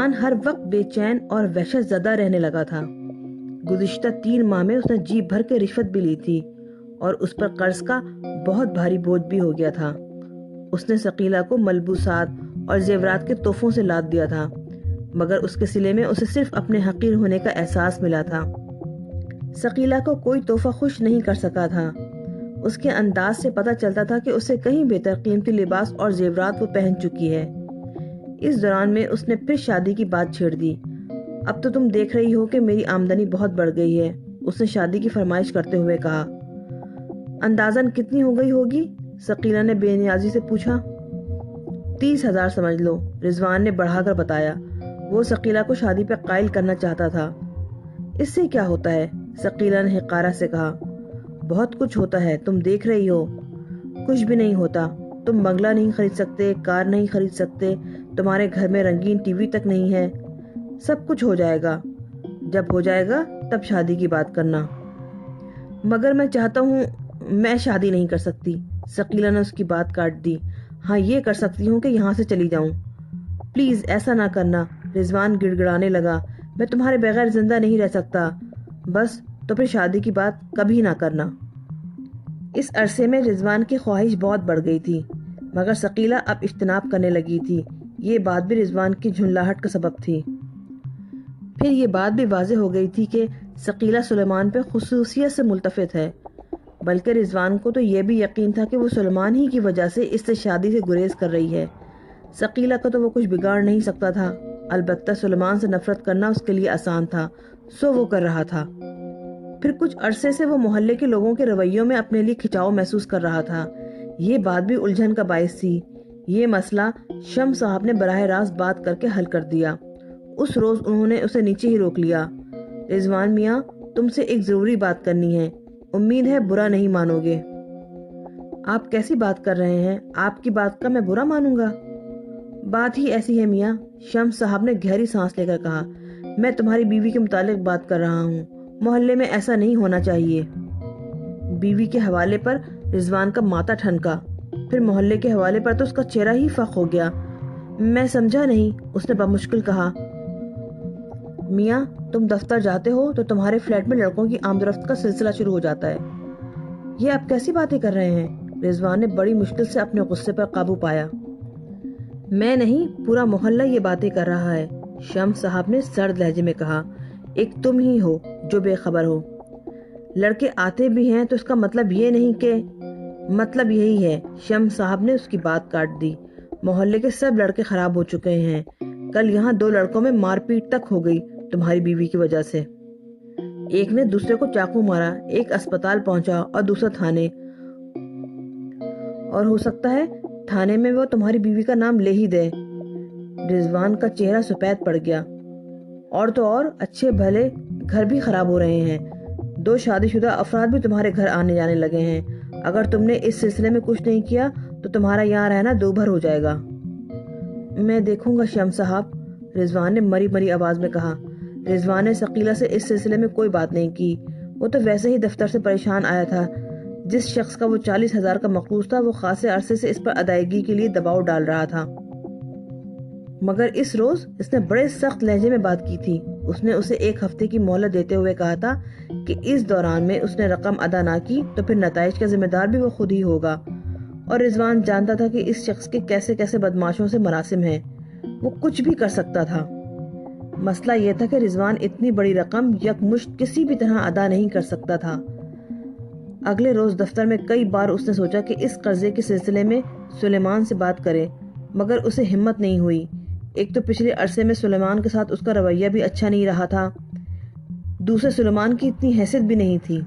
رضوان ہر وقت بے چین اور وحشت زدہ رہنے لگا تھا۔ گزشتہ 3 ماہ میں اس نے جی بھر کے رشوت بھی لی تھی اور اس پر قرض کا بہت بھاری بوجھ بھی ہو گیا تھا۔ اس نے ثقیلہ کو ملبوسات اور زیورات کے تحفوں سے لاد دیا تھا، مگر اس کے صلے میں اسے صرف اپنے حقیر ہونے کا احساس ملا تھا۔ ثقیلہ کو کوئی تحفہ خوش نہیں کر سکا تھا۔ اس کے انداز سے پتہ چلتا تھا کہ اسے کہیں بہتر قیمتی لباس اور زیورات وہ پہن چکی ہے۔ اس دوران میں اس نے پھر شادی کی بات چھیڑ دی۔ اب تو تم دیکھ رہی ہو کہ میری آمدنی بہت بڑھ گئی ہے، اس نے شادی کی فرمائش کرتے ہوئے کہا۔ اندازاً کتنی ہو گئی ہوگی؟ ثقیلہ نے بے نیازی سے پوچھا۔ 30,000 سمجھ لو، رضوان نے بڑھا کر بتایا۔ وہ ثقیلہ کو شادی پہ قائل کرنا چاہتا تھا۔ اس سے کیا ہوتا ہے؟ ثقیلہ نے حقارہ سے کہا۔ بہت کچھ ہوتا ہے، تم دیکھ رہی ہو۔ کچھ بھی نہیں ہوتا، تم بنگلہ نہیں خرید سکتے، کار نہیں خرید سکتے، تمہارے گھر میں رنگین ٹی وی تک نہیں ہے۔ سب کچھ ہو جائے گا، جب ہو جائے گا تب شادی کی بات کرنا۔ مگر میں چاہتا ہوں، میں شادی نہیں کر سکتی، ثقیلہ نے اس کی بات کاٹ دی۔ ہاں یہ کر سکتی ہوں کہ یہاں سے چلی جاؤں۔ پلیز ایسا نہ کرنا، رضوان گڑ گڑانے لگا۔ میں تمہارے بغیر زندہ نہیں رہ سکتا، بس تو پھر شادی کی بات کبھی نہ کرنا۔ اس عرصے میں رضوان کی خواہش بہت بڑھ گئی تھی، مگر ثقیلہ اب اجتناب کرنے لگی تھی۔ یہ بات بھی رضوان کی جھنجھلاہٹ کا سبب تھی۔ پھر یہ بات بھی واضح ہو گئی تھی کہ ثقیلہ سلیمان پہ خصوصیت سے ملتفت ہے، بلکہ رضوان کو تو یہ بھی یقین تھا کہ وہ سلیمان ہی کی وجہ سے اس سے شادی سے گریز کر رہی ہے۔ ثقیلہ کو تو وہ کچھ بگاڑ نہیں سکتا تھا، البتہ سلیمان سے نفرت کرنا اس کے لیے آسان تھا، سو وہ کر رہا تھا۔ پھر کچھ عرصے سے وہ محلے کے لوگوں کے رویوں میں اپنے لیے کھچاؤ محسوس کر رہا تھا۔ یہ بات بھی الجھن کا باعث تھی۔ یہ مسئلہ شمس صاحب نے براہ راست بات کر کے حل کر دیا۔ اس روز انہوں نے اسے نیچے ہی روک لیا۔ رضوان میاں، تم سے ایک ضروری بات کرنی ہے، امید ہے برا نہیں مانو گے۔ آپ کیسی بات کر رہے ہیں؟ آپ کی بات کا میں برا مانوں گا؟ بات ہی ایسی ہے میاں، شمس صاحب نے گہری سانس لے کر کہا۔ میں تمہاری بیوی کے متعلق بات کر رہا ہوں، محلے میں ایسا نہیں ہونا چاہیے۔ بیوی کے حوالے پر رضوان کا ماتھا ٹھنکا، پھر محلے کے حوالے پر تو اس کا چہرہ ہی فخ ہو گیا۔ میں سمجھا نہیں، اس نے بمشکل کہا۔ میاں، تم دفتر جاتے ہو تو تمہارے فلیٹ میں لڑکوں کی آمد و رفت کا سلسلہ شروع ہو جاتا ہے۔ یہ آپ کیسی باتیں کر رہے ہیں؟ رضوان نے بڑی مشکل سے اپنے غصے پر قابو پایا۔ میں نہیں، پورا محلہ یہ باتیں کر رہا ہے، شمس صاحب نے سرد لہجے میں کہا۔ ایک تم ہی ہو جو بے خبر ہو۔ لڑکے آتے بھی ہیں تو اس کا مطلب یہ نہیں کہ… مطلب یہی ہے، شمس صاحب نے اس کی بات کاٹ دی۔ محلے کے سب لڑکے خراب ہو چکے ہیں۔ کل یہاں 2 لڑکوں میں مار پیٹ تک ہو گئی تمہاری بیوی کی وجہ سے۔ ایک نے دوسرے کو چاقو مارا، ایک اسپتال پہنچا اور دوسرا تھانے، اور ہو سکتا ہے تھانے میں وہ تمہاری بیوی کا نام لے ہی دے۔ رضوان کا چہرہ سفید پڑ گیا۔ اور تو اور اچھے بھلے گھر بھی خراب ہو رہے ہیں، 2 شادی شدہ افراد بھی تمہارے گھر آنے جانے لگے ہیں۔ اگر تم نے اس سلسلے میں کچھ نہیں کیا تو تمہارا یہاں رہنا دوبھر ہو جائے گا۔ میں دیکھوں گا شمس صاحب، رضوان نے مری مری آواز میں کہا۔ رضوان نے ثقیلہ سے اس سلسلے میں کوئی بات نہیں کی، وہ تو ویسے ہی دفتر سے پریشان آیا تھا۔ جس شخص کا وہ 40,000 کا مقروض تھا وہ خاصے عرصے سے اس پر ادائیگی کے لیے دباؤ ڈال رہا تھا، مگر اس روز اس نے بڑے سخت لہجے میں بات کی تھی۔ اس نے اسے 1 ہفتے کی مہلت دیتے ہوئے کہا تھا کہ اس دوران میں اس نے رقم ادا نہ کی تو پھر نتائج کا ذمہ دار بھی وہ خود ہی ہوگا۔ اور رضوان جانتا تھا کہ اس شخص کے کیسے کیسے بدماشوں سے مراسم ہیں، وہ کچھ بھی کر سکتا تھا۔ مسئلہ یہ تھا کہ رضوان اتنی بڑی رقم یکمشت کسی بھی طرح ادا نہیں کر سکتا تھا۔ اگلے روز دفتر میں کئی بار اس نے سوچا کہ اس قرضے کے سلسلے میں سلیمان سے بات کرے، مگر اسے ہمت نہیں ہوئی۔ ایک تو پچھلے عرصے میں سلیمان کے ساتھ اس کا رویہ بھی اچھا نہیں رہا تھا، دوسرے سلیمان کی اتنی حیثیت بھی نہیں تھی۔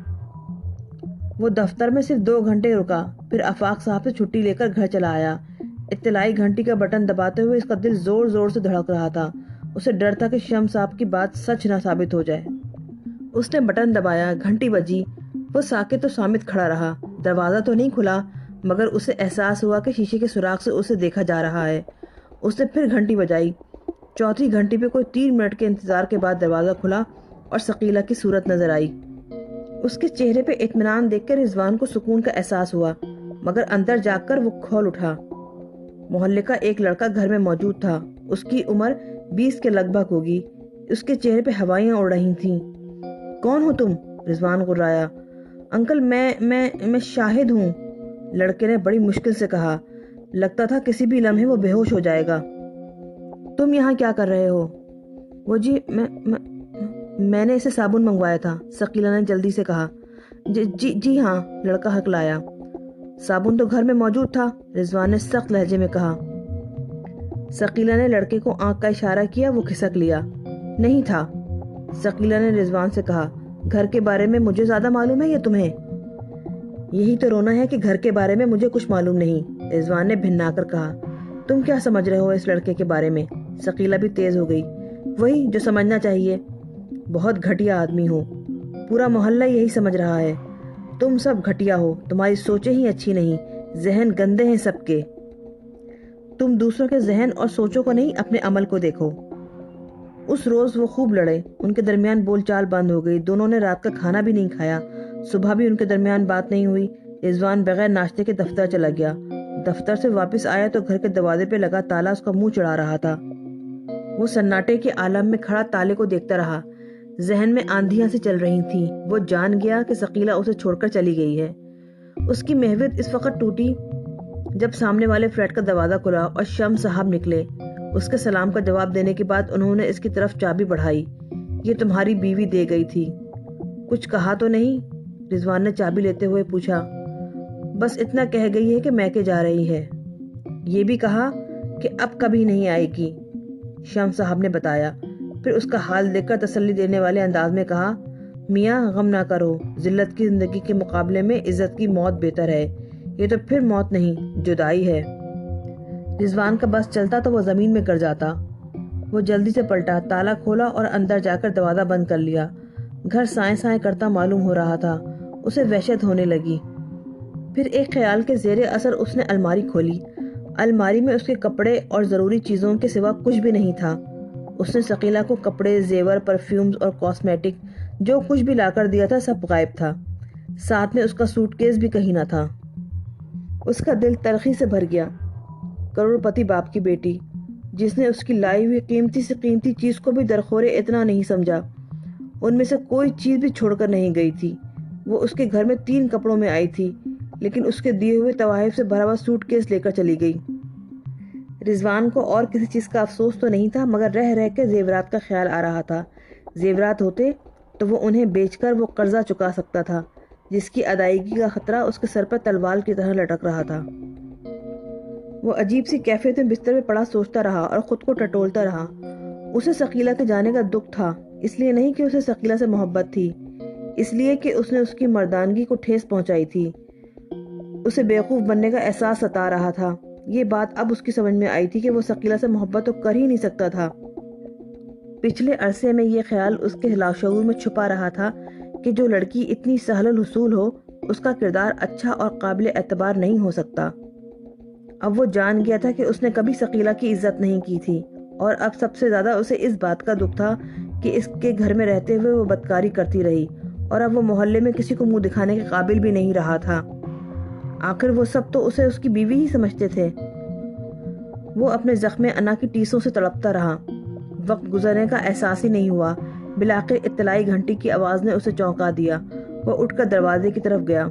وہ دفتر میں صرف 2 گھنٹے رکا، پھر آفاق صاحب سے چھٹی لے کر گھر چلا آیا۔ اطلاعی گھنٹی کا بٹن دباتے ہوئے اس کا دل زور زور سے دھڑک رہا تھا۔ اسے ڈر تھا کہ شمس صاحب کی بات سچ نہ ثابت ہو جائے۔ اس نے بٹن دبایا، گھنٹی بجی۔ وہ ساکت و صامت کھڑا رہا۔ دروازہ تو نہیں کھلا، مگر اسے احساس ہوا کہ شیشے کے سوراخ سے اسے دیکھا جا رہا ہے۔ اس نے پھر گھنٹی بجائی۔ چوتھی گھنٹی پہ کوئی 3 منٹ کے انتظار کے بعد دروازہ کھلا اور ثقیلہ کی صورت نظر آئی۔ اس کے چہرے پہ اطمینان دیکھ کر رضوان کو سکون کا احساس ہوا، مگر اندر جا کر وہ کھول اٹھا۔ محلے کا ایک لڑکا گھر میں موجود تھا۔ اس کی عمر 20 کے لگ بھگ ہوگی۔ اس کے چہرے پہ ہوائیاں اڑ رہی تھیں۔ کون ہو تم؟ رضوان غرایا۔ انکل میں شاہد ہوں، لڑکے نے بڑی مشکل سے کہا۔ لگتا تھا کسی بھی لمحے وہ بے ہوش ہو جائے گا۔ تم یہاں کیا کر رہے ہو؟ وہ جی میں نے اسے صابن منگوایا تھا، ثقیلہ نے جلدی سے کہا۔ جی ہاں، لڑکا ہکلایا۔ صابن تو گھر میں موجود تھا، رضوان نے سخت لہجے میں کہا۔ ثقیلہ نے لڑکے کو آنکھ کا اشارہ کیا، وہ کھسک لیا۔ نہیں تھا، ثقیلہ نے رضوان سے کہا۔ گھر کے بارے میں مجھے زیادہ معلوم ہے یا تمہیں؟ یہی تو رونا ہے کہ گھر کے بارے میں مجھے کچھ معلوم نہیں، رضوان نے بھنا کر کہا۔ تم کیا سمجھ رہے ہو اس لڑکے کے بارے میں؟ ثقیلہ بھی تیز ہو گئی۔ وہی جو سمجھنا چاہیے، بہت گھٹیا آدمی ہو، پورا محلہ یہی سمجھ رہا ہے۔ تم سب گھٹیا ہو، تمہاری سوچیں ہی اچھی نہیں، ذہن گندے ہیں سب کے۔ تم دوسروں کے ذہن اور سوچوں کو نہیں، اپنے عمل کو دیکھو۔ اس روز وہ خوب لڑے، ان کے درمیان بول چال بند ہو گئی، دونوں نے رات کا کھانا بھی نہیں کھایا، صبح بھی ان کے درمیان بات نہیں ہوئی۔ رضوان بغیر ناشتے کے دفتر چلا گیا۔ دفتر سے واپس آیا تو گھر کے دروازے پہ لگا تالا اس کا منہ چڑھا رہا تھا۔ وہ سناٹے کے عالم میں کھڑا تالے کو دیکھتا رہا، ذہن میں آندھیاں سے چل رہی تھیں۔ وہ جان گیا کہ ثقیلہ اسے چھوڑ کر چلی گئی ہے۔ اس کی محوت اس وقت ٹوٹی جب سامنے والے فلیٹ کا دروازہ کھلا اور شمس صاحب نکلے۔ اس کے سلام کا جواب دینے کے بعد انہوں نے اس کی طرف چابی بڑھائی۔ یہ تمہاری بیوی دے گئی تھی، کچھ کہا تو نہیں؟ رضوان نے چابی لیتے ہوئے پوچھا۔ بس اتنا کہہ گئی ہے کہ میکے جا رہی ہے، یہ بھی کہا کہ اب کبھی نہیں آئے گی، شمس صاحب نے بتایا۔ پھر اس کا حال دیکھ کر تسلی دینے والے انداز میں کہا، میاں غم نہ کرو، ذلت کی زندگی کے مقابلے میں عزت کی موت بہتر ہے۔ یہ تو پھر موت نہیں، جدائی ہے۔ رضوان کا بس چلتا تو وہ زمین میں گر جاتا۔ وہ جلدی سے پلٹا، تالا کھولا اور اندر جا کر دروازہ بند کر لیا۔ گھر سائیں سائیں کرتا معلوم ہو رہا تھا۔ اسے وحشت ہونے لگی۔ پھر ایک خیال کے زیر اثر اس نے الماری کھولی۔ الماری میں اس کے کپڑے اور ضروری چیزوں کے سوا کچھ بھی نہیں تھا۔ اس نے ثقیلہ کو کپڑے، زیور، پرفیومز اور کاسمیٹک جو کچھ بھی لا کر دیا تھا سب غائب تھا۔ ساتھ میں اس کا سوٹ کیس بھی کہیں نہ تھا۔ اس کا دل تلخی سے بھر گیا۔ کروڑ پتی باپ کی بیٹی، جس نے اس کی لائی ہوئی قیمتی سے قیمتی چیز کو بھی درخورے اتنا نہیں سمجھا، ان میں سے کوئی چیز بھی چھوڑ کر نہیں گئی تھی۔ وہ اس کے گھر میں 3 کپڑوں میں آئی تھی، لیکن اس کے دیے ہوئے تحائف سے بھرا ہوا سوٹ کیس لے کر چلی گئی۔ رضوان کو اور کسی چیز کا افسوس تو نہیں تھا، مگر رہ رہ کے زیورات کا خیال آ رہا تھا۔ زیورات ہوتے تو وہ انہیں بیچ کر وہ قرضہ چکا سکتا تھا، جس کی ادائیگی کا خطرہ اس کے سر پر تلوار کی طرح لٹک رہا تھا۔ وہ عجیب سی کیفیت میں بستر میں پڑا سوچتا رہا اور خود کو ٹٹولتا رہا۔ اسے ثقیلہ کے جانے کا دکھ تھا، اس لیے نہیں کہ اسے ثقیلہ سے محبت تھی، اس لیے کہ اس نے اس کی مردانگی کو ٹھیس پہنچائی تھی۔ اسے بیوقوف بننے کا احساس ستا رہا تھا۔ یہ بات اب اس کی سمجھ میں آئی تھی کہ وہ ثقیلہ سے محبت تو کر ہی نہیں سکتا تھا۔ پچھلے عرصے میں یہ خیال اس کے لاشعور میں چھپا رہا تھا کہ جو لڑکی اتنی سہل الحصول ہو، اس کا کردار اچھا اور قابل اعتبار نہیں ہو سکتا۔ اب وہ جان گیا تھا کہ اس نے کبھی ثقیلہ کی عزت نہیں کی تھی، اور اب سب سے زیادہ اسے اس بات کا دکھ تھا کہ اس کے گھر میں رہتے ہوئے وہ بدکاری کرتی رہی، اور اب وہ محلے میں کسی کو منہ دکھانے کے قابل بھی نہیں رہا تھا۔ آخر وہ سب تو اسے اس کی بیوی ہی سمجھتے تھے۔ وہ اپنے زخم انا کی ٹیسوں سے تڑپتا رہا۔ وقت گزرنے کا احساس ہی نہیں ہوا۔ بالآخر اطلاعی گھنٹی کی آواز نے اسے چونکا دیا۔ وہ اٹھ کر دروازے کی طرف گیا۔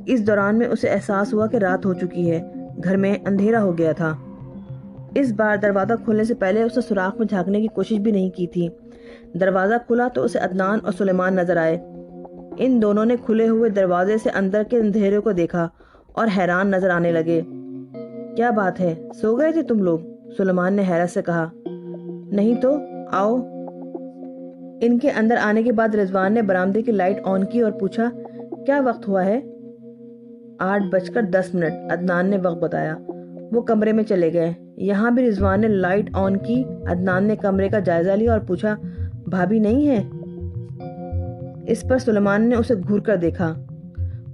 اس دوران میں اسے احساس ہوا کہ رات ہو چکی ہے، گھر میں اندھیرا ہو گیا تھا۔ اس بار دروازہ کھولنے سے پہلے اس نے سوراخ میں جھانکنے کی کوشش بھی نہیں کی تھی۔ دروازہ کھلا تو اسے عدنان اور سلیمان نظر آئے۔ ان دونوں نے کھلے ہوئے دروازے سے اندر کے اندھیرے کو دیکھا اور حیران نظر آنے لگے۔ کیا بات ہے، سو گئے تھے تم لوگ؟ سلیمان نے حیرت سے کہا۔ نہیں تو، آؤ۔ ان کے اندر آنے کے بعد رضوان نے برآمدے کی لائٹ آن کی اور پوچھا، کیا وقت ہوا ہے؟ 8:10 عدنان نے وقت بتایا۔ وہ کمرے میں چلے گئے۔ یہاں بھی رضوان نے لائٹ آن کی۔ عدنان نے کمرے کا جائزہ لیا اور پوچھا، بھابی نہیں ہے؟ اس پر سلیمان نے اسے گھور کر دیکھا۔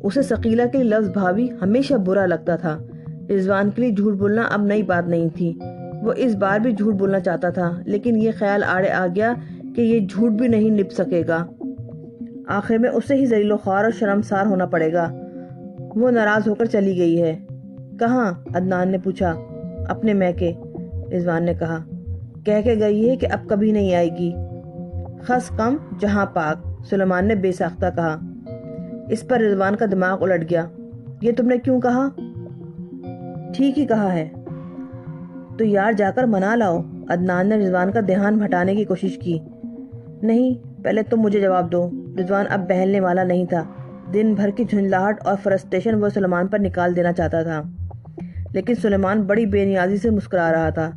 اسے ثقیلہ کے لیے لفظ بھابی ہمیشہ برا لگتا تھا۔ رضوان کے لیے جھوٹ بولنا اب نئی بات نہیں تھی۔ وہ اس بار بھی جھوٹ بولنا چاہتا تھا، لیکن یہ خیال آڑے آ گیا کہ یہ جھوٹ بھی نہیں نبھ سکے گا۔ آخر میں اسے ہی ذلیل و خوار اور شرمسار ہونا پڑے گا۔ وہ ناراض ہو کر چلی گئی ہے۔ کہاں؟ عدنان نے پوچھا۔ اپنے میکے، رضوان نے کہا۔ کہہ کے گئی ہے کہ اب کبھی نہیں آئے گی۔ خس کم جہاں پاک، سلیمان نے بے ساختہ کہا۔ اس پر رضوان کا دماغ الٹ گیا۔ یہ تم نے کیوں کہا؟ ٹھیک ہی کہا ہے۔ تو یار جا کر منا لاؤ۔ عدنان نے رضوان کا دھیان ہٹانے کی کوشش کی۔ نہیں، پہلے تم مجھے جواب دو۔ رضوان اب بہلنے والا نہیں تھا۔ دن بھر کی جھنجھلاہٹ اور فرسٹریشن وہ سلیمان پر نکال دینا چاہتا تھا، لیکن سلیمان بڑی بے نیازی سے مسکرا رہا تھا۔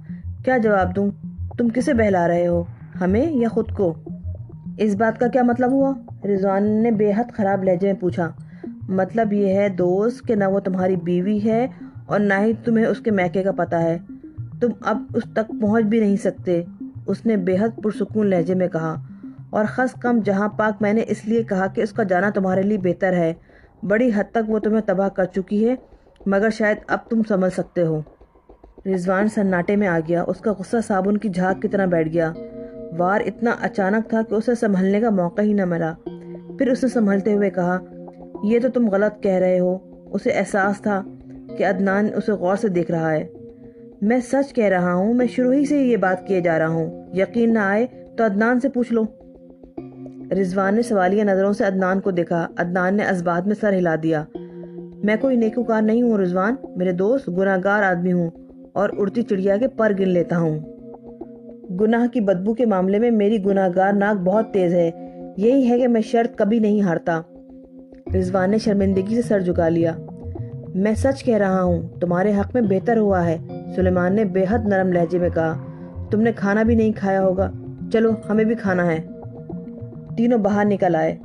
کیا جواب دوں؟ تم کسے بہلا رہے ہو، ہمیں یا خود کو؟ اس بات کا کیا مطلب ہوا؟ رضوان نے بے حد خراب لہجے میں پوچھا۔ مطلب یہ ہے دوست کہ نہ وہ تمہاری بیوی ہے اور نہ ہی تمہیں اس کے میکے کا پتہ ہے۔ تم اب اس تک پہنچ بھی نہیں سکتے، اس نے بے حد پرسکون لہجے میں کہا۔ اور خس کم جہاں پاک میں نے اس لیے کہا کہ اس کا جانا تمہارے لیے بہتر ہے۔ بڑی حد تک وہ تمہیں تباہ کر چکی ہے، مگر شاید اب تم سمجھ سکتے ہو۔ رضوان سناٹے میں آ گیا۔ اس کا غصہ صابن کی جھاگ کی طرح بیٹھ گیا۔ وار اتنا اچانک تھا کہ اسے سنبھلنے کا موقع ہی نہ ملا۔ پھر اس نے سنبھلتے ہوئے کہا، یہ تو تم غلط کہہ رہے ہو۔ اسے احساس تھا کہ عدنان اسے غور سے دیکھ رہا ہے۔ میں سچ کہہ رہا ہوں، میں شروع ہی سے یہ بات کیے جا رہا ہوں۔ یقین نہ آئے تو عدنان سے پوچھ لو۔ رضوان نے سوالیہ نظروں سے عدنان کو دیکھا۔ عدنان نے اسبات میں سر ہلا دیا۔ میں کوئی نیکوکار نہیں ہوں رضوان، میرے دوست، گناہ گار آدمی ہوں اور اڑتی چڑیا کے پر گن لیتا ہوں۔ گناہ کی بدبو کے معاملے میں میری گناہ گار ناک بہت تیز ہے، یہی ہے کہ میں شرط کبھی نہیں ہارتا۔ رضوان نے شرمندگی سے سر جھکا لیا۔ میں سچ کہہ رہا ہوں، تمہارے حق میں بہتر ہوا ہے، سلیمان نے بے حد نرم لہجے میں کہا۔ تم نے کھانا بھی نہیں کھایا ہوگا، چلو ہمیں بھی کھانا ہے۔ تینوں باہر نکل آئے۔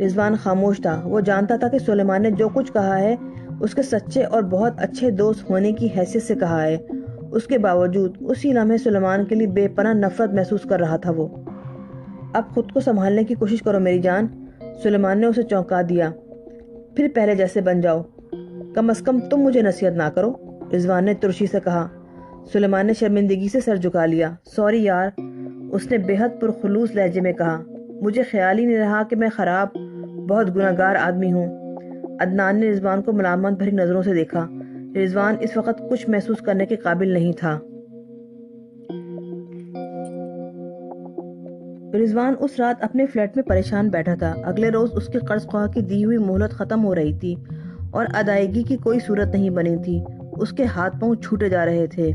رضوان خاموش تھا۔ وہ جانتا تھا کہ سلیمان نے جو کچھ کہا ہے اس کے سچے اور بہت اچھے دوست ہونے کی حیثیت سے کہا ہے۔ اس کے باوجود اسی لمحے سلیمان کے لیے بے پناہ نفرت محسوس کر رہا تھا۔ وہ اب خود کو سنبھالنے کی کوشش کرو میری جان، سلیمان نے اسے چونکا دیا۔ پھر پہلے جیسے بن جاؤ، کم از کم تم مجھے نصیحت نہ کرو، رضوان نے ترشی سے کہا۔ سلیمان نے شرمندگی سے سر جھکا لیا۔ سوری یار، اس نے بے حد پرخلوص لہجے میں کہا۔ مجھے خیال ہی نہیں رہا کہ میں خراب، بہت گناہ گار آدمی ہوں۔ عدنان نے رضوان کو ملامت بھری نظروں سے دیکھا۔ رضوان اس وقت کچھ محسوس کرنے کے قابل نہیں تھا۔ رضوان اس رات اپنے فلیٹ میں پریشان بیٹھا تھا۔ اگلے روز اس کے قرض خواہ کی دی ہوئی مہلت ختم ہو رہی تھی اور ادائیگی کی کوئی صورت نہیں بنی تھی۔ اس کے ہاتھ پاؤں چھوٹے جا رہے تھے۔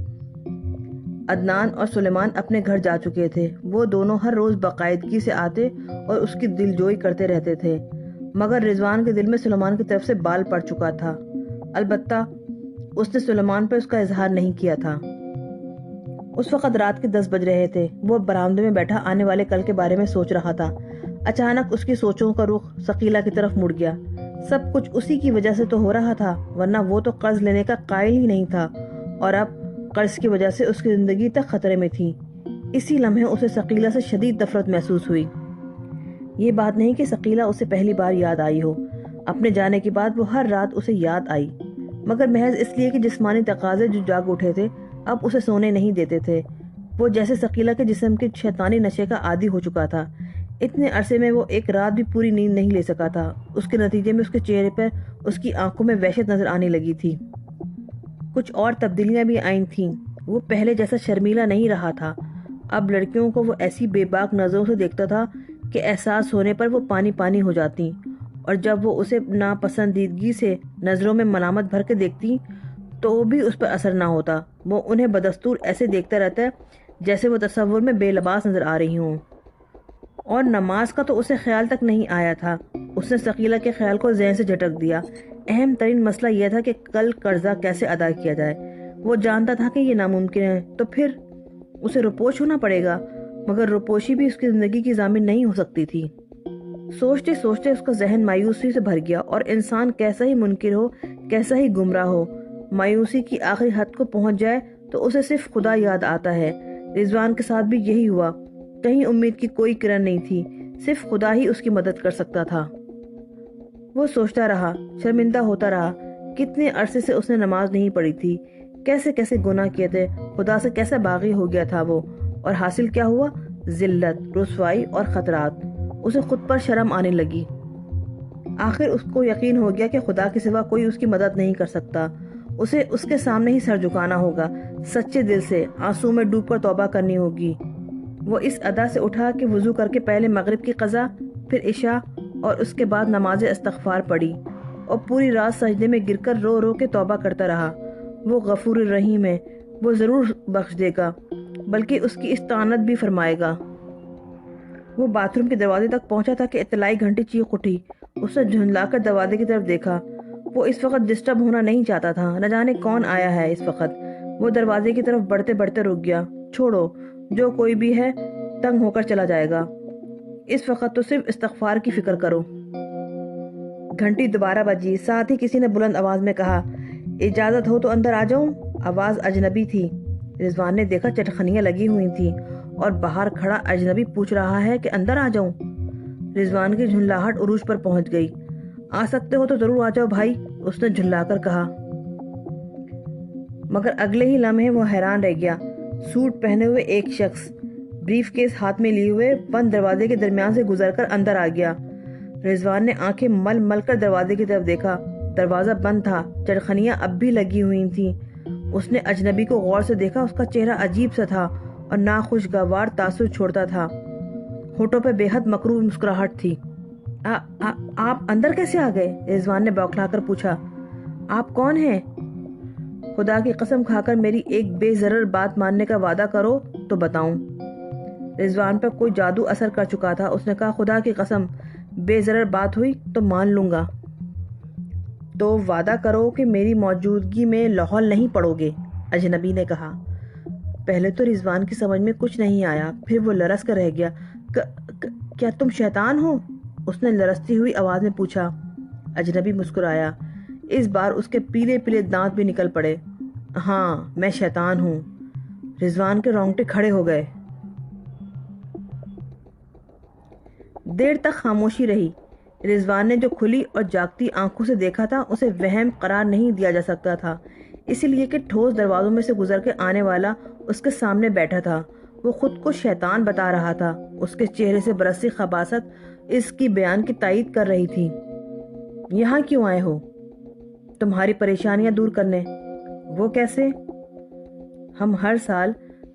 عدنان اور سلیمان اپنے گھر جا چکے تھے۔ وہ دونوں ہر روز باقاعدگی سے آتے اور اس کی دلجوئی کرتے رہتے تھے، مگر رضوان کے دل میں سلیمان کی طرف سے بال پڑ چکا تھا۔ البتہ اس نے سلیمان پر اس کا اظہار نہیں کیا تھا۔ اس وقت رات کے 10 بج رہے تھے۔ وہ برآمدے میں بیٹھا آنے والے کل کے بارے میں سوچ رہا تھا۔ اچانک اس کی سوچوں کا رخ ثقیلہ کی طرف مڑ گیا۔ سب کچھ اسی کی وجہ سے تو ہو رہا تھا، ورنہ وہ تو قرض لینے کا قائل ہی نہیں تھا، اور اب قرض کی وجہ سے اس کی زندگی تک خطرے میں تھی۔ اسی لمحے اسے ثقیلہ سے شدید نفرت محسوس ہوئی۔ یہ بات نہیں کہ ثقیلہ اسے پہلی بار یاد آئی ہو۔ اپنے جانے کے بعد وہ ہر رات اسے یاد آئی، مگر محض اس لیے کہ جسمانی تقاضے جو جاگ اٹھے تھے اب اسے سونے نہیں دیتے تھے۔ وہ جیسے ثقیلہ کے جسم کے شیطانی نشے کا عادی ہو چکا تھا۔ اتنے عرصے میں وہ ایک رات بھی پوری نیند نہیں لے سکا تھا۔ اس کے نتیجے میں اس کے چہرے پر، اس کی آنکھوں میں وحشت نظر آنے لگی تھی۔ کچھ اور تبدیلیاں بھی آئی تھیں۔ وہ پہلے جیسا شرمیلا نہیں رہا تھا۔ اب لڑکیوں کو وہ ایسی بے باک نظروں سے دیکھتا تھا کہ احساس ہونے پر وہ پانی پانی ہو جاتی، اور جب وہ اسے ناپسندیدگی سے نظروں میں ملامت بھر کے دیکھتی تو بھی اس پر اثر نہ ہوتا۔ وہ انہیں بدستور ایسے دیکھتا رہتا جیسے وہ تصور میں بے لباس نظر آ رہی ہوں۔ اور نماز کا تو اسے خیال تک نہیں آیا تھا۔ اس نے ثقیلہ کے خیال کو ذہن سے جھٹک دیا۔ اہم ترین مسئلہ یہ تھا کہ کل قرضہ کیسے ادا کیا جائے۔ وہ جانتا تھا کہ یہ ناممکن ہے، تو پھر اسے روپوش ہونا پڑے گا، مگر روپوشی بھی اس کی زندگی کی ضامن نہیں ہو سکتی تھی۔ سوچتے سوچتے اس کا ذہن مایوسی سے بھر گیا، اور انسان کیسا ہی منکر ہو، کیسا ہی گمراہ ہو، مایوسی کی آخری حد کو پہنچ جائے تو اسے صرف خدا یاد آتا ہے۔ رضوان کے ساتھ بھی یہی ہوا۔ کہیں امید کی کوئی کرن نہیں تھی، صرف خدا ہی اس کی مدد کر سکتا تھا۔ وہ سوچتا رہا، شرمندہ ہوتا رہا۔ کتنے عرصے سے اس نے نماز نہیں پڑھی تھی، کیسے کیسے گناہ کیے تھے، خدا سے کیسا باغی ہو گیا تھا وہ، اور حاصل کیا ہوا؟ ذلت، رسوائی اور خطرات۔ اسے خود پر شرم آنے لگی۔ آخر اس کو یقین ہو گیا کہ خدا کے سوا کوئی اس کی مدد نہیں کر سکتا، اسے اس کے سامنے ہی سر جھکانا ہوگا، سچے دل سے آنسو میں ڈوب کر توبہ کرنی ہوگی۔ وہ اس ادا سے اٹھا کہ وضو کر کے پہلے مغرب کی قضا، پھر عشاء اور اس کے بعد نماز استغفار پڑھی، اور پوری رات سجدے میں گر کر رو رو کے توبہ کرتا رہا۔ وہ غفور الرحیم ہے، وہ ضرور بخش دے گا، بلکہ اس کی استعانت بھی فرمائے گا۔ وہ باتھ روم کے دروازے تک پہنچا تھا کہ اطلاعی گھنٹی چیخ اٹھی۔ اس نے جھنجلا کر دروازے کی طرف دیکھا۔ وہ اس وقت ڈسٹرب ہونا نہیں چاہتا تھا، نہ جانے کون آیا ہے اس وقت۔ وہ دروازے کی طرف بڑھتے بڑھتے رک گیا۔ چھوڑو، جو کوئی بھی ہے تنگ ہو کر چلا جائے گا، اس وقت تو صرف استغفار کی فکر کرو۔ گھنٹی دوبارہ بجی، ساتھ ہی کسی نے بلند آواز میں کہا، اجازت ہو تو اندر آ جاؤں؟ آواز اجنبی تھی۔ رضوان نے دیکھا چٹخنیاں لگی ہوئی تھیں اور باہر کھڑا اجنبی پوچھ رہا ہے کہ اندر آ جاؤں۔ رضوان کی جھنجلاہٹ عروج پر پہنچ گئی۔ آ سکتے ہو تو ضرور آ جاؤ بھائی، اس نے جھنجلا کر کہا۔ مگر اگلے ہی لمحے وہ حیران رہ گیا۔ سوٹ پہنے ہوئے ایک شخص بریف کیس ہاتھ میں لیے ہوئے بند دروازے کے درمیان سے گزر کر اندر آ گیا۔ رضوان نے آنکھیں مل مل کر دروازے کی طرف دیکھا۔ دروازہ بند تھا، چٹخنیاں اب بھی لگی ہوئی تھیں۔ اس نے اجنبی کو غور سے دیکھا۔ اس کا چہرہ عجیب سا تھا اور ناخوشگوار تاثر چھوڑتا تھا۔ ہونٹوں پہ بے حد مکروہ مسکراہٹ تھی۔ آپ اندر کیسے آ گئے؟ رضوان نے بوکھلا کر پوچھا۔ آپ کون ہیں؟ خدا کی قسم کھا کر میری ایک بے ضرر بات ماننے کا وعدہ کرو تو بتاؤں۔ رضوان پر کوئی جادو اثر کر چکا تھا۔ اس نے کہا، خدا کی قسم بے ضرر بات ہوئی تو مان لوں گا۔ تو وعدہ کرو کہ میری موجودگی میں لاہور نہیں پڑو گے، اجنبی نے کہا۔ پہلے تو رضوان کی سمجھ میں کچھ نہیں آیا، پھر وہ لرز کر رہ گیا۔ کیا تم شیطان ہو؟ اس نے لرزتی ہوئی آواز میں پوچھا۔ اجنبی مسکرایا۔ اس بار اس کے پیلے پیلے دانت بھی نکل پڑے۔ ہاں، میں شیطان ہوں۔ رضوان کے رونگٹے کھڑے ہو گئے۔ دیر تک خاموشی رہی۔ رضوان نے جو کھلی اور جاگتی آنکھوں سے دیکھا تھا اسے وہم قرار نہیں دیا جا سکتا تھا، اس لیے کہ ٹھوس دروازوں میں سے گزر کے آنے والا اس کے سامنے بیٹھا تھا۔ وہ خود کو شیطان بتا رہا تھا۔ اس کے چہرے سے برسی خباثت اس کی بیان کی تائید کر رہی تھی۔ یہاں کیوں آئے ہو؟ تمہاری پریشانیاں دور کرنے۔ وہ کیسے؟ ہم ہر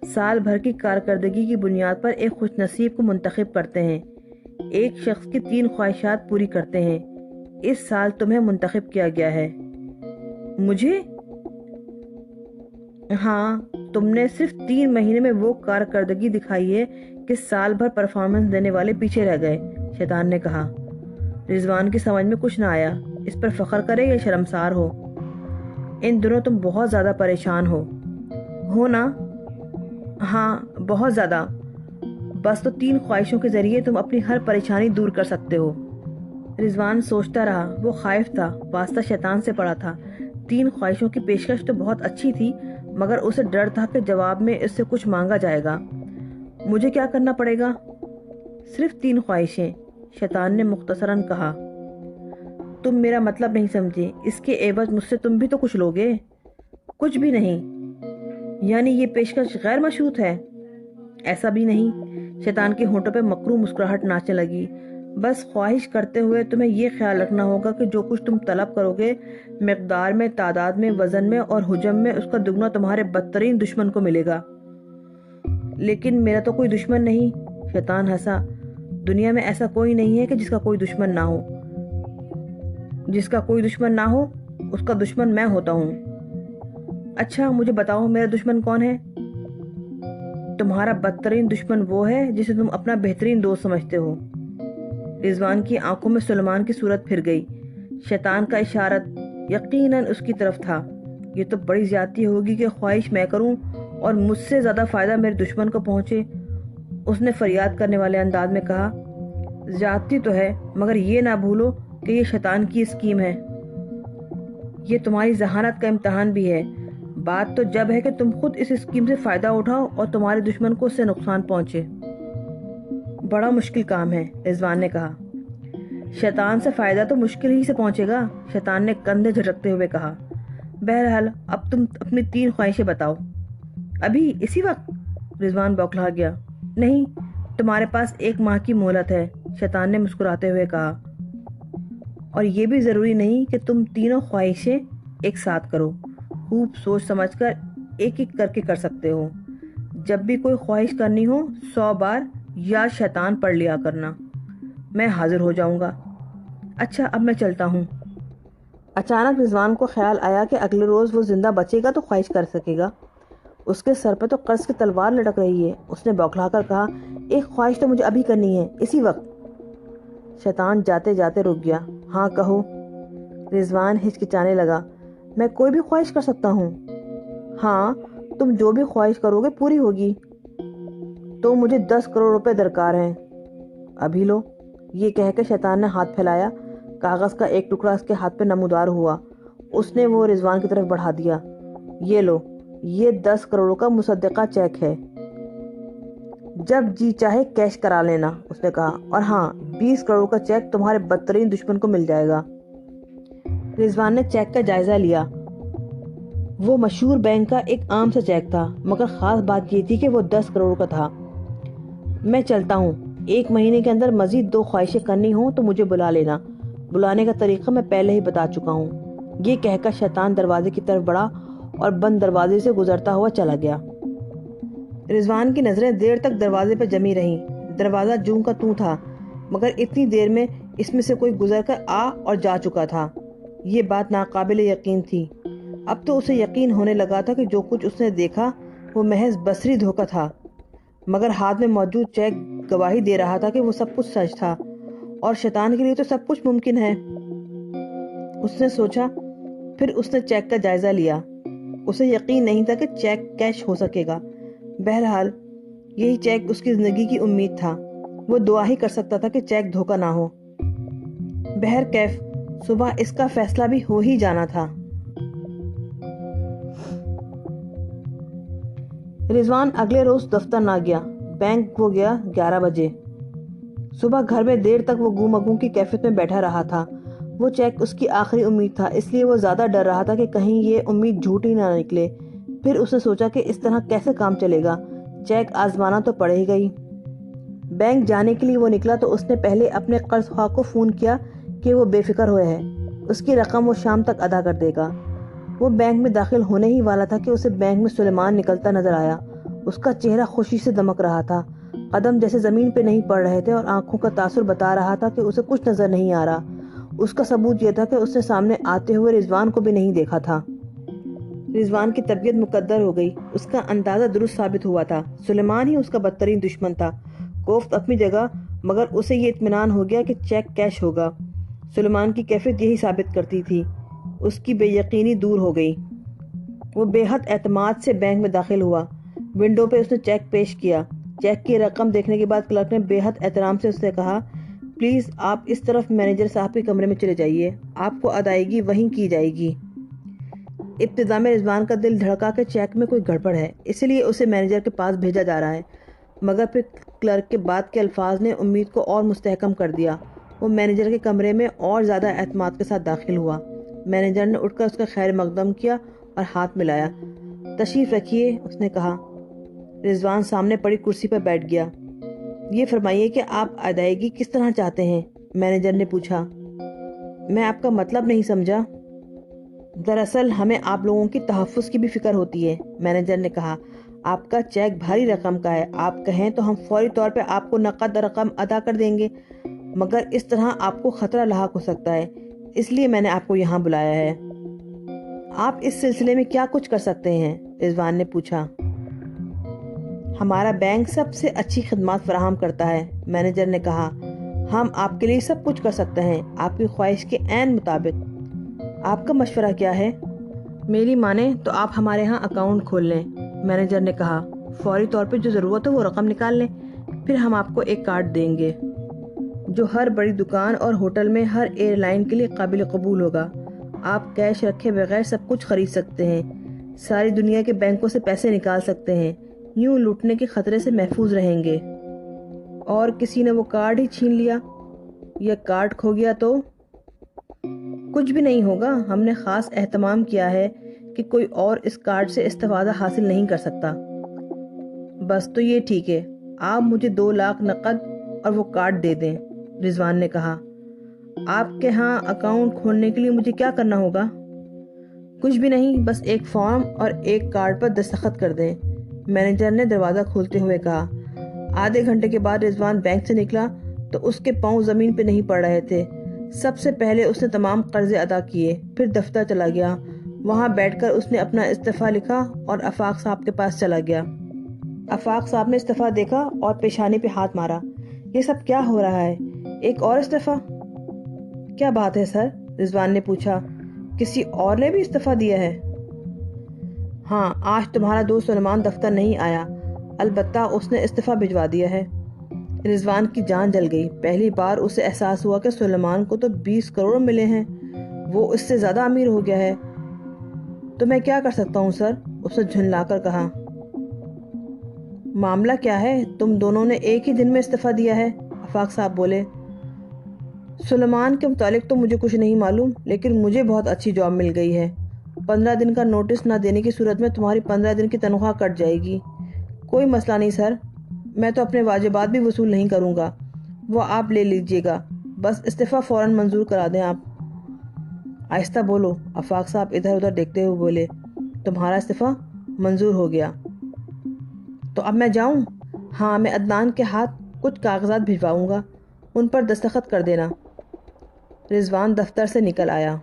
سال بھر کی کارکردگی کی بنیاد پر ایک خوش نصیب کو منتخب کرتے ہیں، ایک شخص کی 3 خواہشات پوری کرتے ہیں۔ اس سال تمہیں منتخب کیا گیا ہے۔ مجھے؟ ہاں، تم نے صرف 3 مہینے میں وہ کارکردگی دکھائی ہے کہ سال بھر پرفارمنس دینے والے پیچھے رہ گئے، شیطان نے کہا۔ رضوان کی سمجھ میں کچھ نہ آیا۔ اس پر فخر کرے یا شرمسار ہو؟ ان دنوں تم بہت زیادہ پریشان ہو نا؟ ہاں، بہت زیادہ۔ بس تو 3 خواہشوں کے ذریعے تم اپنی ہر پریشانی دور کر سکتے ہو۔ رضوان سوچتا رہا۔ وہ خائف تھا، واسطہ شیطان سے پڑا تھا۔ 3 خواہشوں کی پیشکش تو بہت اچھی تھی، مگر اسے ڈر تھا کہ جواب میں اس سے کچھ مانگا جائے گا۔ مجھے کیا کرنا پڑے گا؟ صرف 3 خواہشیں، شیطان نے مختصراً کہا۔ تم میرا مطلب نہیں سمجھے، اس کے عوض مجھ سے تم بھی تو کچھ لوگے۔ کچھ بھی نہیں؟ یعنی یہ پیشکش غیر مشروط ہے؟ ایسا بھی نہیں۔ شیطان کے ہونٹوں پہ مکروہ مسکراہٹ ناچنے لگی۔ بس خواہش کرتے ہوئے تمہیں یہ خیال رکھنا ہوگا کہ جو کچھ تم طلب کرو گے، مقدار میں، تعداد میں، وزن میں اور حجم میں اس کا دگنا تمہارے بدترین دشمن کو ملے گا۔ لیکن میرا تو کوئی دشمن نہیں، شیطان ہنسا۔ دنیا میں ایسا کوئی نہیں ہے کہ جس کا کوئی دشمن نہ ہو۔ جس کا کوئی دشمن نہ ہو، اس کا دشمن میں ہوتا ہوں۔ اچھا، مجھے بتاؤ میرا دشمن کون ہے؟ تمہارا بدترین دشمن وہ ہے جسے تم اپنا بہترین دوست سمجھتے ہو۔ رضوان کی آنکھوں میں سلیمان کی صورت پھر گئی۔ شیطان کا اشارت یقیناً اس کی طرف تھا۔ یہ تو بڑی زیادتی ہوگی کہ خواہش میں کروں اور مجھ سے زیادہ فائدہ میرے دشمن کو پہنچے، اس نے فریاد کرنے والے انداز میں کہا۔ زیادتی تو ہے، مگر یہ نہ بھولو کہ یہ شیطان کی اسکیم ہے۔ یہ تمہاری ذہانت کا امتحان بھی ہے۔ بات تو جب ہے کہ تم خود اس اسکیم سے فائدہ اٹھاؤ اور تمہارے دشمن کو اس سے نقصان پہنچے۔ بڑا مشکل کام ہے، رضوان نے کہا۔ شیطان سے فائدہ تو مشکل ہی سے پہنچے گا، شیطان نے کندھے جھٹکتے ہوئے کہا۔ بہرحال اب تم اپنی 3 خواہشیں بتاؤ۔ ابھی اسی وقت؟ رضوان بوکھلا گیا۔ نہیں، تمہارے پاس 1 ماہ کی مہلت ہے، شیطان نے مسکراتے ہوئے کہا۔ اور یہ بھی ضروری نہیں کہ تم تینوں خواہشیں ایک ساتھ کرو۔ خوب سوچ سمجھ کر ایک ایک کر کے کر سکتے ہو. جب بھی کوئی خواہش کرنی ہو 100 بار یا شیطان پڑھ لیا کرنا. میں حاضر ہو جاؤں گا. اچھا اب میں چلتا ہوں. اچانک رضوان کو خیال آیا کہ اگلے روز وہ زندہ بچے گا تو خواہش کر سکے گا. اس کے سر پہ تو قرض کی تلوار لٹک رہی ہے. اس نے بوکھلا کر کہا ایک خواہش تو مجھے ابھی کرنی ہے اسی وقت. شیطان جاتے جاتے رک گیا. ہاں کہو. رضوان ہچکچانے لگا. میں کوئی بھی خواہش کر سکتا ہوں؟ ہاں تم جو بھی خواہش کرو گے پوری ہوگی. تو مجھے 10 کروڑ روپے درکار ہیں. ابھی لو. یہ کہہ کے شیطان نے ہاتھ پھیلایا. کاغذ کا ایک ٹکڑا اس کے ہاتھ پہ نمودار ہوا. اس نے وہ رضوان کی طرف بڑھا دیا. یہ لو یہ 10 کروڑ کا مصدقہ چیک ہے. جب جی چاہے کیش کرا لینا اس نے کہا. اور ہاں 20 کروڑ کا چیک تمہارے بدترین دشمن کو مل جائے گا. رضوان نے چیک کا جائزہ لیا. وہ مشہور بینک کا ایک عام سا چیک تھا مگر خاص بات یہ تھی کہ وہ 10 کروڑ کا تھا. میں چلتا ہوں. 1 مہینے کے اندر مزید 2 خواہشیں کرنی ہوں تو مجھے بلا لینا. بلانے کا طریقہ میں پہلے ہی بتا چکا ہوں. یہ کہہ کر شیطان دروازے کی طرف بڑھا اور بند دروازے سے گزرتا ہوا چلا گیا. رضوان کی نظریں دیر تک دروازے پہ جمی رہیں. دروازہ جوں کا توں تھا مگر اتنی دیر میں اس میں سے کوئی گزر کر آ اور جا چکا تھا. یہ بات ناقابل یقین تھی. اب تو اسے یقین ہونے لگا تھا کہ جو کچھ اس نے دیکھا وہ محض بصری دھوکہ تھا مگر ہاتھ میں موجود چیک گواہی دے رہا تھا کہ وہ سب کچھ سچ تھا اور شیطان کے لیے تو سب کچھ ممکن ہے. اس نے سوچا. پھر اس نے چیک کا جائزہ لیا. اسے یقین نہیں تھا کہ چیک کیش ہو سکے گا. بہرحال یہی چیک اس کی زندگی کی امید تھا. وہ دعا ہی کر سکتا تھا کہ چیک دھوکہ نہ ہو. بہرکیف صبح اس کا فیصلہ بھی ہو ہی جانا تھا. رضوان اگلے روز دفتر نہ گیا. بینک وہ گیا 11 بجے. صبح گھر میں دیر تک وہ گم اگوں کی کیفیت میں بیٹھا رہا تھا. وہ چیک اس کی آخری امید تھا اس لیے وہ زیادہ ڈر رہا تھا کہ کہیں یہ امید جھوٹی نہ نکلے. پھر اس نے سوچا کہ اس طرح کیسے کام چلے گا. چیک آزمانا تو پڑے گا ہی. بینک جانے کے لیے وہ نکلا تو اس نے پہلے اپنے قرض خواہ کو فون کیا کہ وہ بے فکر ہوئے ہے. اس کی رقم وہ شام تک ادا کر دے گا. وہ بینک میں داخل ہونے ہی والا تھا کہ اسے بینک میں سلیمان نکلتا نظر آیا. اس کا چہرہ خوشی سے دمک رہا تھا. قدم جیسے زمین پہ نہیں پڑ رہے تھے اور آنکھوں کا تاثر بتا رہا تھا کہ اسے کچھ نظر نہیں آ رہا. اس کا ثبوت یہ تھا کہ اس نے سامنے آتے ہوئے رضوان کو بھی نہیں دیکھا تھا. رضوان کی طبیعت مقدر ہو گئی. اس کا اندازہ درست ثابت ہوا تھا. سلیمان ہی اس کا بدترین دشمن تھا. کوفت اپنی جگہ مگر اسے یہ اطمینان ہو گیا کہ چیک کیش ہوگا. سلیمان کی کیفیت یہی ثابت کرتی تھی. اس کی بے یقینی دور ہو گئی. وہ بے حد اعتماد سے بینک میں داخل ہوا. ونڈو پہ اس نے چیک پیش کیا. چیک کی رقم دیکھنے کے بعد کلرک نے بے حد احترام سے اس سے کہا پلیز آپ اس طرف مینیجر صاحب کے کمرے میں چلے جائیے. آپ کو ادائیگی وہیں کی جائے گی. ابتدا میں رضوان کا دل دھڑکا کہ چیک میں کوئی گڑبڑ ہے اس لیے اسے مینیجر کے پاس بھیجا جا رہا ہے. مگر پھر کلرک کے بعد کے الفاظ نے امید کو اور مستحکم کر دیا. وہ مینیجر کے کمرے میں اور زیادہ اعتماد کے ساتھ داخل ہوا. مینیجر نے اٹھ کر اس کا خیر مقدم کیا اور ہاتھ ملایا. تشریف رکھیے اس نے کہا. رضوان سامنے پڑی کرسی پر بیٹھ گیا. یہ فرمائیے کہ آپ ادائیگی کس طرح چاہتے ہیں؟ مینیجر نے پوچھا. میں آپ کا مطلب نہیں سمجھا. دراصل ہمیں آپ لوگوں کی تحفظ کی بھی فکر ہوتی ہے. مینیجر نے کہا. آپ کا چیک بھاری رقم کا ہے. آپ کہیں تو ہم فوری طور پہ آپ کو نقد رقم ادا کر دیں گے مگر اس طرح آپ کو خطرہ لاحق ہو سکتا ہے اس لیے میں نے آپ کو یہاں بلایا ہے. آپ اس سلسلے میں کیا کچھ کر سکتے ہیں؟ رضوان نے پوچھا. ہمارا بینک سب سے اچھی خدمات فراہم کرتا ہے. مینیجر نے کہا. ہم آپ کے لیے سب کچھ کر سکتے ہیں آپ کی خواہش کے عین مطابق. آپ کا مشورہ کیا ہے؟ میری مانے تو آپ ہمارے ہاں اکاؤنٹ کھول لیں. مینیجر نے کہا. فوری طور پہ جو ضرورت ہو وہ رقم نکال لیں. پھر ہم آپ کو ایک کارڈ دیں گے جو ہر بڑی دکان اور ہوٹل میں ہر ایئر لائن کے لیے قابل قبول ہوگا. آپ کیش رکھے بغیر سب کچھ خرید سکتے ہیں. ساری دنیا کے بینکوں سے پیسے نکال سکتے ہیں. یوں لوٹنے کے خطرے سے محفوظ رہیں گے. اور کسی نے وہ کارڈ ہی چھین لیا یا کارڈ کھو گیا تو کچھ بھی نہیں ہوگا. ہم نے خاص اہتمام کیا ہے کہ کوئی اور اس کارڈ سے استفادہ حاصل نہیں کر سکتا. بس تو یہ ٹھیک ہے. آپ مجھے 2 لاکھ نقد اور وہ کارڈ دے دیں. رضوان نے کہا. آپ کے ہاں اکاؤنٹ کھولنے کے لیے مجھے کیا کرنا ہوگا؟ کچھ بھی نہیں، بس ایک فارم اور ایک کارڈ پر دستخط کر دیں، مینیجر نے دروازہ کھولتے ہوئے کہا۔ آدھے گھنٹے کے بعد رضوان بینک سے نکلا تو اس کے پاؤں زمین پہ نہیں پڑ رہے تھے۔ سب سے پہلے اس نے تمام قرضے ادا کیے، پھر دفتر چلا گیا۔ وہاں بیٹھ کر اس نے اپنا استعفیٰ لکھا اور آفاق صاحب کے پاس چلا گیا۔ آفاق صاحب نے استعفیٰ دیکھا اور پیشانی پہ ہاتھ مارا۔ یہ سب کیا ہو رہا ہے؟ ایک اور استعفیٰ؟ کیا بات ہے سر؟ رضوان نے پوچھا۔ کسی اور نے بھی استعفیٰ دیا ہے؟ ہاں، آج تمہارا دوست سلیمان دفتر نہیں آیا، البتہ اس نے استعفیٰ بھجوا دیا ہے۔ رضوان کی جان جل گئی۔ پہلی بار اسے احساس ہوا کہ سلیمان کو تو 20 کروڑ ملے ہیں، وہ اس سے زیادہ امیر ہو گیا ہے۔ تو میں کیا کر سکتا ہوں سر؟ اس نے جھنلا کر کہا۔ معاملہ کیا ہے؟ تم دونوں نے ایک ہی دن میں استعفیٰ دیا ہے، آفاق صاحب بولے۔ سلیمان کے متعلق تو مجھے کچھ نہیں معلوم، لیکن مجھے بہت اچھی جاب مل گئی ہے۔ 15 دن کا نوٹس نہ دینے کی صورت میں تمہاری 15 دن کی تنخواہ کٹ جائے گی۔ کوئی مسئلہ نہیں سر، میں تو اپنے واجبات بھی وصول نہیں کروں گا، وہ آپ لے لیجئے گا، بس استعفیٰ فوراً منظور کرا دیں آپ۔ آہستہ بولو، آفاق صاحب ادھر ادھر دیکھتے ہوئے بولے۔ تمہارا استعفیٰ منظور ہو گیا تو اب میں جاؤں؟ ہاں، میں عدنان کے ہاتھ کچھ کاغذات بھجواؤں گا، ان پر دستخط کر دینا۔ رضوان دفتر سے نکل آیا۔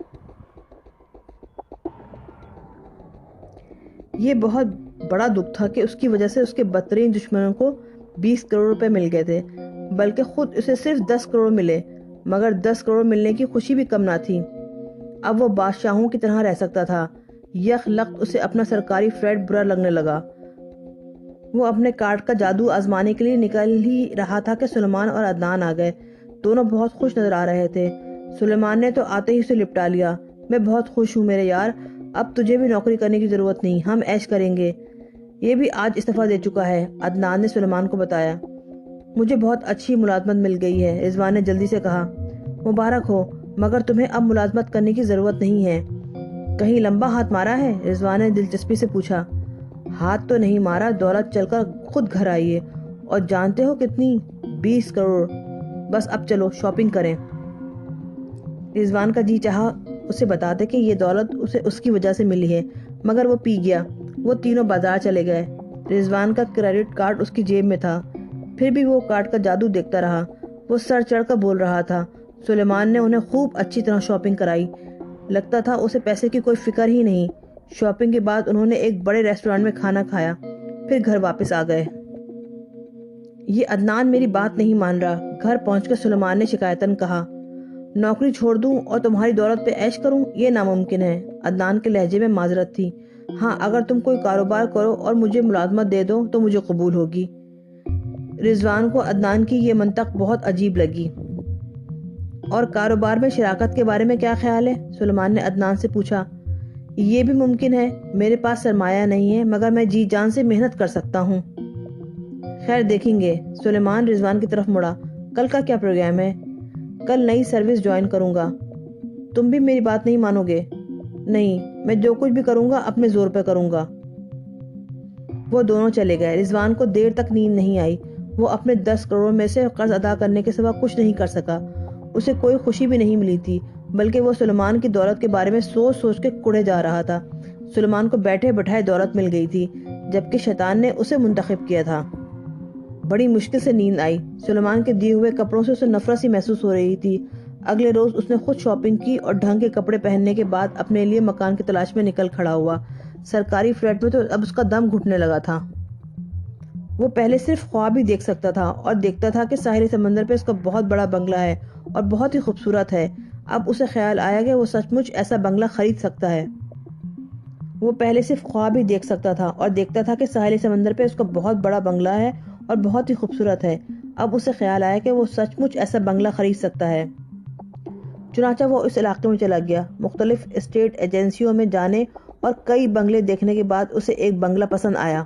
یہ بہت بڑا دکھ تھا کہ اس کی وجہ سے اس کے بدترین دشمنوں کو 20 کروڑ روپے مل گئے تھے، بلکہ خود اسے صرف 10 کروڑ ملے، مگر 10 کروڑ ملنے کی خوشی بھی کم نہ تھی۔ اب وہ بادشاہوں کی طرح رہ سکتا تھا۔ یک لخت اسے اپنا سرکاری فلیٹ برا لگنے لگا۔ وہ اپنے کارڈ کا جادو آزمانے کے لیے نکل ہی رہا تھا کہ سلیمان اور عدنان آ گئے۔ دونوں بہت خوش نظر آ رہے تھے۔ سلیمان نے تو آتے ہی اسے لپٹا لیا۔ میں بہت خوش ہوں میرے یار، اب تجھے بھی نوکری کرنے کی ضرورت نہیں، ہم عیش کریں گے۔ یہ بھی آج استعفیٰ دے چکا ہے، عدنان نے سلیمان کو بتایا۔ مجھے بہت اچھی ملازمت مل گئی ہے، رضوان نے جلدی سے کہا۔ مبارک ہو، مگر تمہیں اب ملازمت کرنے کی ضرورت نہیں ہے۔ کہیں لمبا ہاتھ مارا ہے؟ رضوان نے دلچسپی سے پوچھا۔ ہاتھ تو نہیں مارا، دولت چل کر خود گھر آئی ہے، اور جانتے ہو کتنی؟ 20 کروڑ۔ بس اب چلو شاپنگ کریں۔ رضوان کا جی چاہا اسے بتاتے کہ یہ دولت اسے اس کی وجہ سے ملی ہے، مگر وہ پی گیا۔ وہ تینوں بازار چلے گئے۔ رضوان کا کریڈٹ کارڈ اس کی جیب میں تھا، پھر بھی وہ کارڈ کا جادو دیکھتا رہا۔ وہ سر چڑھ کر بول رہا تھا۔ سلیمان نے انہیں خوب اچھی طرح شاپنگ کرائی، لگتا تھا اسے پیسے کی کوئی فکر ہی نہیں۔ شاپنگ کے بعد انہوں نے ایک بڑے ریسٹورانٹ میں کھانا کھایا، پھر گھر واپس آ گئے۔ یہ عدنان میری بات نہیں مان رہا، گھر پہنچ کر سلیمان نے شکایتاً کہا۔ نوکری چھوڑ دوں اور تمہاری دولت پہ عیش کروں، یہ ناممکن ہے، عدنان کے لہجے میں معذرت تھی۔ ہاں، اگر تم کوئی کاروبار کرو اور مجھے ملازمت دے دو تو مجھے قبول ہوگی۔ رضوان کو عدنان کی یہ منطق بہت عجیب لگی۔ اور کاروبار میں شراکت کے بارے میں کیا خیال ہے؟ سلیمان نے عدنان سے پوچھا۔ یہ بھی ممکن ہے، میرے پاس سرمایہ نہیں ہے، مگر میں جی جان سے محنت کر سکتا ہوں۔ خیر دیکھیں گے۔ سلیمان رضوان کی طرف مڑا۔ کل کا کیا پروگرام ہے؟ کل نئی سروس جوائن کروں گا۔ تم بھی میری بات نہیں مانو گے؟ نہیں، میں جو کچھ بھی کروں گا اپنے زور پہ کروں گا۔ وہ دونوں چلے گئے۔ رضوان کو دیر تک نیند نہیں آئی۔ وہ اپنے 10 کروڑ میں سے قرض ادا کرنے کے سوا کچھ نہیں کر سکا۔ اسے کوئی خوشی بھی نہیں ملی تھی، بلکہ وہ سلیمان کی دولت کے بارے میں سوچ سوچ کے کڑے جا رہا تھا۔ سلیمان کو بیٹھے بٹھائے دولت مل گئی تھی، جبکہ شیطان نے اسے منتخب کیا تھا۔ بڑی مشکل سے نیند آئی۔ سلیمان کے دیے ہوئے کپڑوں سے اسے نفرت سی محسوس ہو رہی تھی۔ اگلے روز اس نے خود شاپنگ کی اور ڈھنگ کے کپڑے پہننے کے بعد اپنے لیے مکان کی تلاش میں نکل کھڑا ہوا۔ سرکاری فلیٹ میں تو اب اس کا دم گھٹنے لگا تھا۔ وہ پہلے صرف خواب ہی دیکھ سکتا تھا اور دیکھتا تھا کہ ساحل سمندر پہ اس کا بہت بڑا بنگلہ ہے اور بہت ہی خوبصورت ہے۔ اب اسے خیال آیا کہ وہ سچ مچ ایسا بنگلہ خرید سکتا ہے۔ وہ پہلے صرف خواب ہی دیکھ سکتا تھا اور دیکھتا تھا کہ ساحل سمندر پہ اس کا بہت بڑا بنگلہ ہے اور بہت ہی خوبصورت ہے۔ اب اسے خیال آیا کہ وہ سچ مچ ایسا بنگلہ خرید سکتا ہے۔ چنانچہ وہ اس علاقے میں چلا گیا۔ مختلف اسٹیٹ ایجنسیوں میں جانے اور کئی بنگلے دیکھنے کے بعد اسے ایک بنگلہ پسند آیا۔